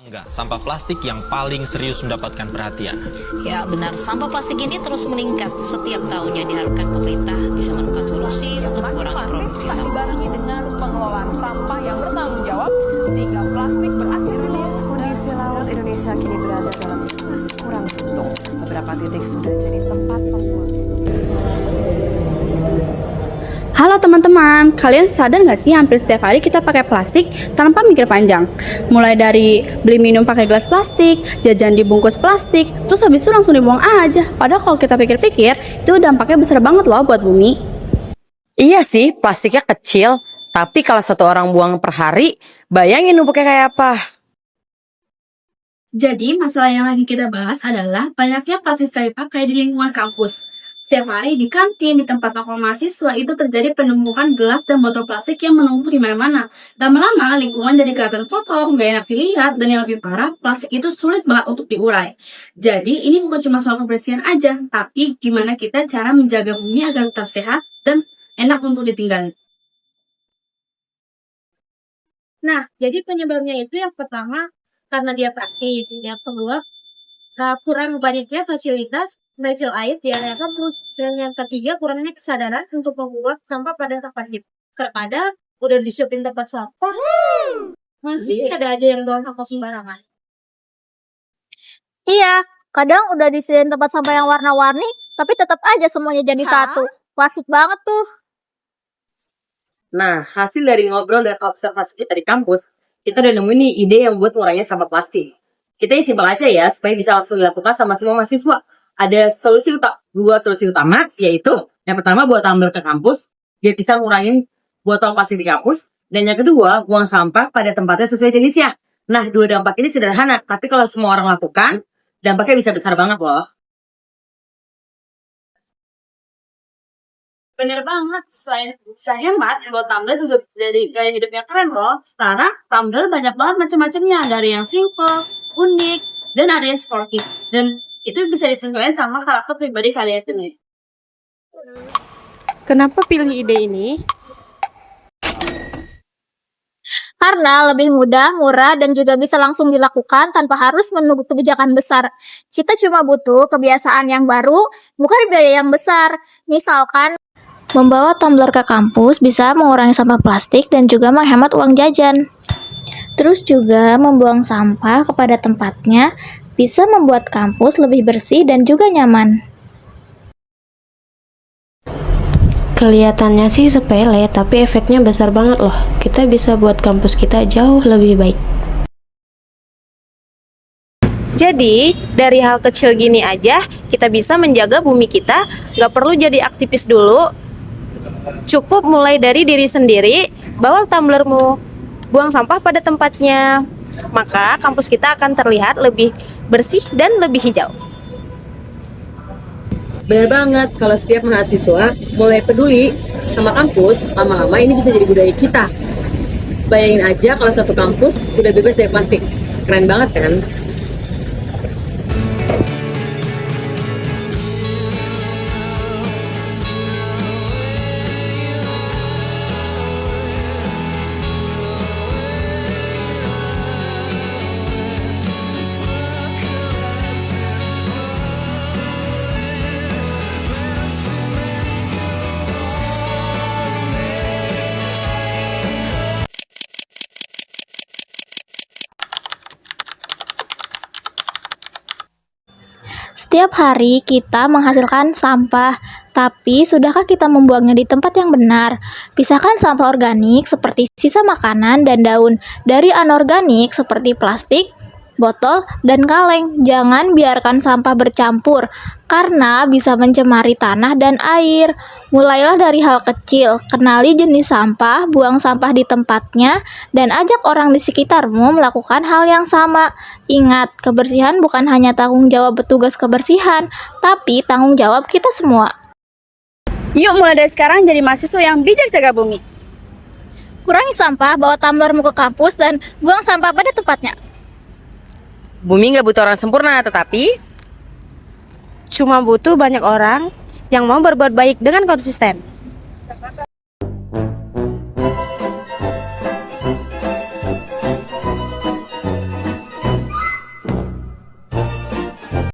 Enggak, sampah plastik yang paling serius mendapatkan perhatian. Ya benar, sampah plastik ini terus meningkat setiap tahunnya. Diharapkan pemerintah bisa menemukan solusi untuk mengurangi produksi tak sampah. dibarengi dengan pengelolaan sampah yang bertanggung jawab sehingga plastik berakhir Kondisi laut Indonesia kini berada dalam situasi kurang beruntung. Beberapa titik sudah jadi tempat pembuangan. Halo teman-teman, kalian sadar nggak sih hampir setiap hari kita pakai plastik tanpa mikir panjang? Mulai dari beli minum pakai gelas plastik, jajan dibungkus plastik, terus habis itu langsung dibuang aja. Padahal kalau kita pikir-pikir, itu dampaknya besar banget loh buat bumi. Iya sih, plastiknya kecil, tapi kalau satu orang buang per hari, bayangin numpuknya kayak apa. Jadi masalah yang lagi kita bahas adalah banyaknya plastik sekali pakai di lingkungan kampus. Setiap hari di kantin, di tempat nongkrong mahasiswa itu terjadi penumpukan gelas dan botol plastik yang menumpuk di mana-mana. Lama-lama lingkungan jadi kelihatan kotor, nggak enak dilihat, dan yang lebih parah, plastik itu sulit banget untuk diurai. Jadi ini bukan cuma soal kebersihan aja, tapi gimana kita cara menjaga bumi agar tetap sehat dan enak untuk ditinggali. Nah, jadi penyebabnya itu yang pertama karena dia praktis, yang kedua kurang banyaknya fasilitas refill air di area kampus, dan yang ketiga kurangnya kesadaran untuk membuang sampah pada tempatnya. Terkadang udah disiapin tempat sampah, masih ada aja yang buang sampah sembarangan. Iya, kadang udah disediain tempat sampah yang warna-warni, tapi tetap aja semuanya jadi satu. Klasik banget tuh. Nah, hasil dari ngobrol dan observasi kita di kampus, kita udah nemuin nih ide yang buat ngurangin sampah plastik. Kita yang simpel aja ya, supaya bisa langsung dilakukan sama semua mahasiswa. Ada dua solusi utama, yaitu yang pertama buat tumbler ke kampus, biar bisa ngurangin botol plastik di kampus. Dan yang kedua, buang sampah pada tempatnya sesuai jenisnya. Nah, dua dampak ini sederhana, tapi kalau semua orang lakukan, dampaknya bisa besar banget loh. Bener banget, selain bisa hemat, buat tumbler juga jadi gaya hidupnya keren loh. Sekarang tumbler banyak banget macam-macamnya, dari yang simple, unik, dan ada yang sporty. Dan itu bisa disesuaikan sama karakter pribadi kalian sendiri. Kenapa pilih ide ini? Karena lebih mudah, murah, dan juga bisa langsung dilakukan tanpa harus menunggu kebijakan besar. Kita cuma butuh kebiasaan yang baru, bukan biaya yang besar. Misalkan, membawa tumbler ke kampus bisa mengurangi sampah plastik dan juga menghemat uang jajan. Terus juga membuang sampah kepada tempatnya bisa membuat kampus lebih bersih dan juga nyaman. Kelihatannya sih sepele, tapi efeknya besar banget loh. Kita bisa buat kampus kita jauh lebih baik. Jadi, dari hal kecil gini aja, kita bisa menjaga bumi kita. Gak perlu jadi aktivis dulu. Cukup mulai dari diri sendiri, bawa tumblermu, buang sampah pada tempatnya. Maka kampus kita akan terlihat lebih bersih dan lebih hijau. Benar banget, kalau setiap mahasiswa mulai peduli sama kampus, lama-lama ini bisa jadi budaya kita. Bayangin aja kalau satu kampus udah bebas dari plastik. Keren banget kan? Setiap hari kita menghasilkan sampah, tapi sudahkah kita membuangnya di tempat yang benar? Pisahkan sampah organik seperti sisa makanan dan daun dari anorganik seperti plastik, botol, dan kaleng. Jangan biarkan sampah bercampur karena bisa mencemari tanah dan air. Mulailah dari hal kecil, kenali jenis sampah, buang sampah di tempatnya, dan ajak orang di sekitarmu melakukan hal yang sama. Ingat, kebersihan bukan hanya tanggung jawab petugas kebersihan, tapi tanggung jawab kita semua. Yuk mulai dari sekarang jadi mahasiswa yang bijak jaga bumi. Kurangi sampah, bawa tumblermu ke kampus, dan buang sampah pada tempatnya. Bumi nggak butuh orang sempurna, tetapi Cuma butuh banyak orang yang mau berbuat baik dengan konsisten.